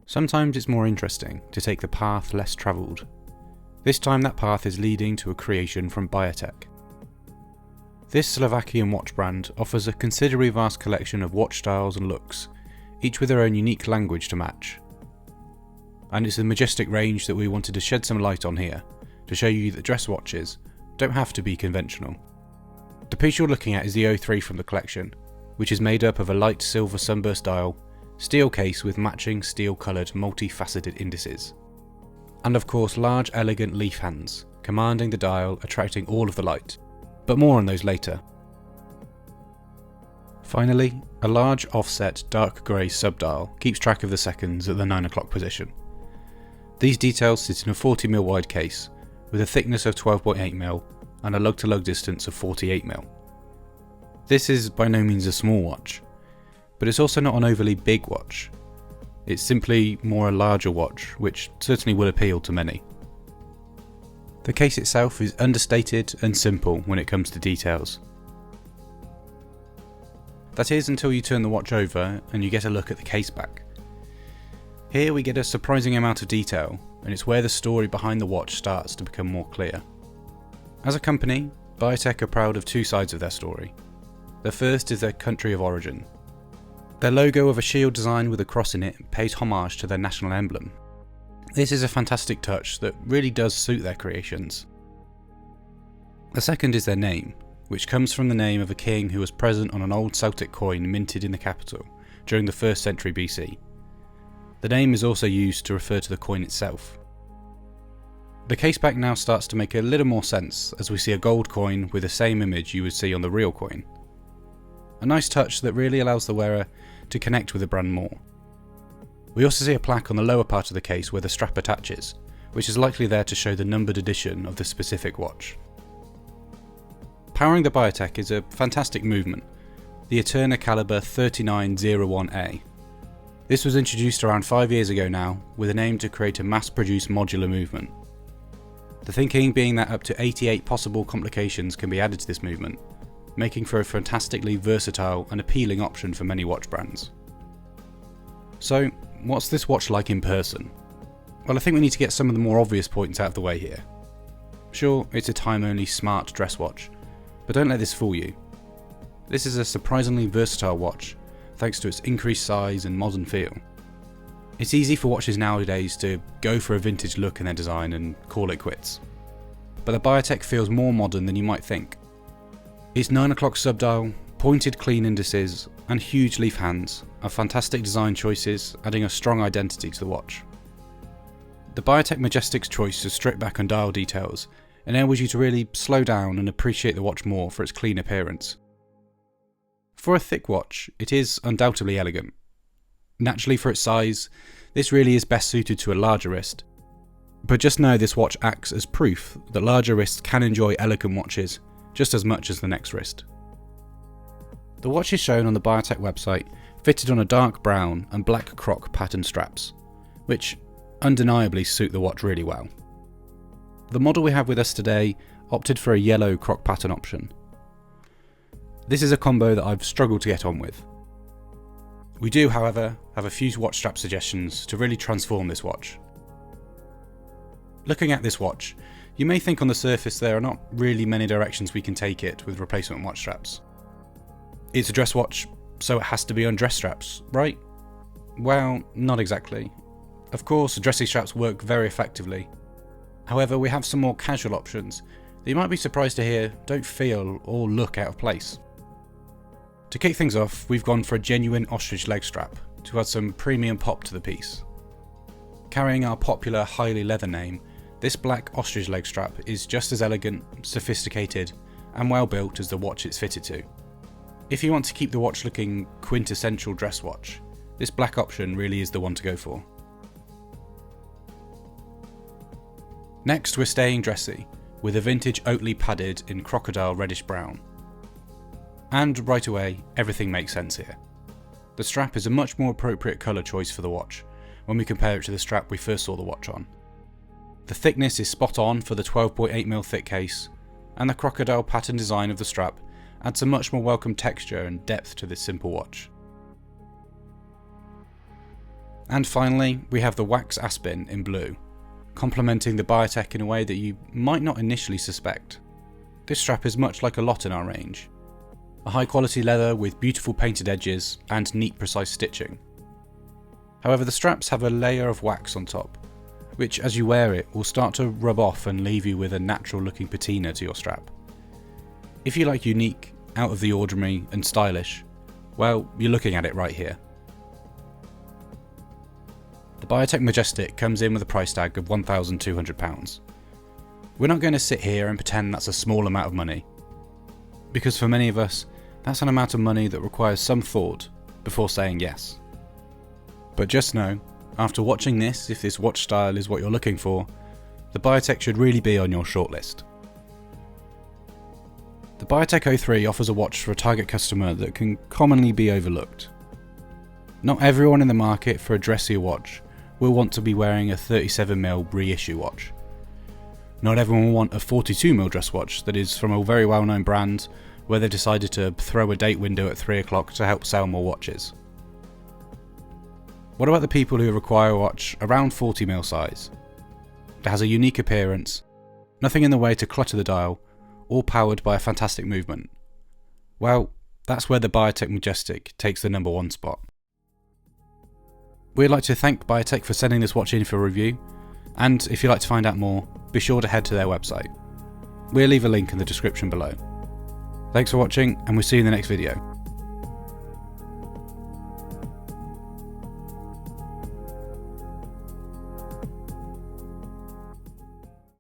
Sometimes it's more interesting to take the path less travelled. This time that path is leading to a creation from Biatec. This Slovakian watch brand offers a considerably vast collection of watch styles and looks, each with their own unique language to match. And it's the Majestic range that we wanted to shed some light on here, to show you that dress watches don't have to be conventional. The piece you're looking at is the 03 from the collection, which is made up of a light silver sunburst dial, steel case with matching steel coloured multi-faceted indices, and of course large elegant leaf hands, commanding the dial, attracting all of the light, but more on those later. Finally, a large offset dark grey subdial keeps track of the seconds at the 9 o'clock position. These details sit in a 40mm wide case, with a thickness of 12.8mm and a lug-to-lug distance of 48mm. This is by no means a small watch, but it's also not an overly big watch. It's simply more a larger watch, which certainly will appeal to many. The case itself is understated and simple when it comes to details. That is until you turn the watch over and you get a look at the case back. Here we get a surprising amount of detail, and it's where the story behind the watch starts to become more clear. As a company, Biatec are proud of two sides of their story. The first is their country of origin. Their logo of a shield design with a cross in it pays homage to their national emblem. This is a fantastic touch that really does suit their creations. The second is their name, which comes from the name of a king who was present on an old Celtic coin minted in the capital during the 1st century BC. The name is also used to refer to the coin itself. The caseback now starts to make a little more sense as we see a gold coin with the same image you would see on the real coin. A nice touch that really allows the wearer to connect with the brand more. We also see a plaque on the lower part of the case where the strap attaches, which is likely there to show the numbered edition of the specific watch. Powering the Biatec is a fantastic movement, the Eterna Caliber 3901A. This was introduced around 5 years ago now, with an aim to create a mass-produced modular movement. The thinking being that up to 88 possible complications can be added to this movement, making for a fantastically versatile and appealing option for many watch brands. So, what's this watch like in person? Well, I think we need to get some of the more obvious points out of the way here. Sure, it's a time-only smart dress watch, but don't let this fool you. This is a surprisingly versatile watch, thanks to its increased size and modern feel. It's easy for watches nowadays to go for a vintage look in their design and call it quits. But the Biatec feels more modern than you might think. Its 9 o'clock subdial, pointed clean indices, and huge leaf hands are fantastic design choices, adding a strong identity to the watch. The Biatec Majestic's choice to strip back on dial details enables you to really slow down and appreciate the watch more for its clean appearance. For a thick watch, it is undoubtedly elegant. Naturally for its size, this really is best suited to a larger wrist. But just know this watch acts as proof that larger wrists can enjoy elegant watches just as much as the next wrist. The watch is shown on the Biatec website fitted on a dark brown and black croc pattern straps, which undeniably suit the watch really well. The model we have with us today opted for a yellow croc pattern option. This is a combo that I've struggled to get on with. We do, however, have a few watch strap suggestions to really transform this watch. Looking at this watch, you may think on the surface there are not really many directions we can take it with replacement watch straps. It's a dress watch, so it has to be on dress straps, right? Well, not exactly. Of course, dressy straps work very effectively. However, we have some more casual options that you might be surprised to hear don't feel or look out of place. To kick things off, we've gone for a genuine Ostrich leg strap to add some premium pop to the piece. Carrying our popular Highley leather name, this black Ostrich leg strap is just as elegant, sophisticated, and well built as the watch it's fitted to. If you want to keep the watch looking quintessential dress watch, this black option really is the one to go for. Next, we're staying dressy, with a vintage Otley padded in crocodile reddish brown. And right away, everything makes sense here. The strap is a much more appropriate colour choice for the watch when we compare it to the strap we first saw the watch on. The thickness is spot on for the 12.8mm thick case, and the crocodile pattern design of the strap adds a much more welcome texture and depth to this simple watch. And finally, we have the wax Aspen in blue, complementing the Biatec in a way that you might not initially suspect. This strap is much like a lot in our range. A high quality leather with beautiful painted edges and neat precise stitching. However, the straps have a layer of wax on top, which as you wear it will start to rub off and leave you with a natural looking patina to your strap. If you like unique, out of the ordinary and stylish, well, you're looking at it right here. The Biatec Majestic comes in with a price tag of £1,200. We're not going to sit here and pretend that's a small amount of money, because for many of us, that's an amount of money that requires some thought before saying yes. But just know, after watching this, if this watch style is what you're looking for, the Biatec should really be on your shortlist. The Biatec 03 offers a watch for a target customer that can commonly be overlooked. Not everyone in the market for a dressier watch will want to be wearing a 37mm reissue watch. Not everyone will want a 42mm dress watch that is from a very well known brand where they decided to throw a date window at 3 o'clock to help sell more watches. What about the people who require a watch around 40mm size, that has a unique appearance, nothing in the way to clutter the dial, all powered by a fantastic movement? Well, that's where the Biatec Majestic takes the #1 spot. We'd like to thank Biatec for sending this watch in for review, and if you'd like to find out more, be sure to head to their website. We'll leave a link in the description below. Thanks for watching, and we'll see you in the next video.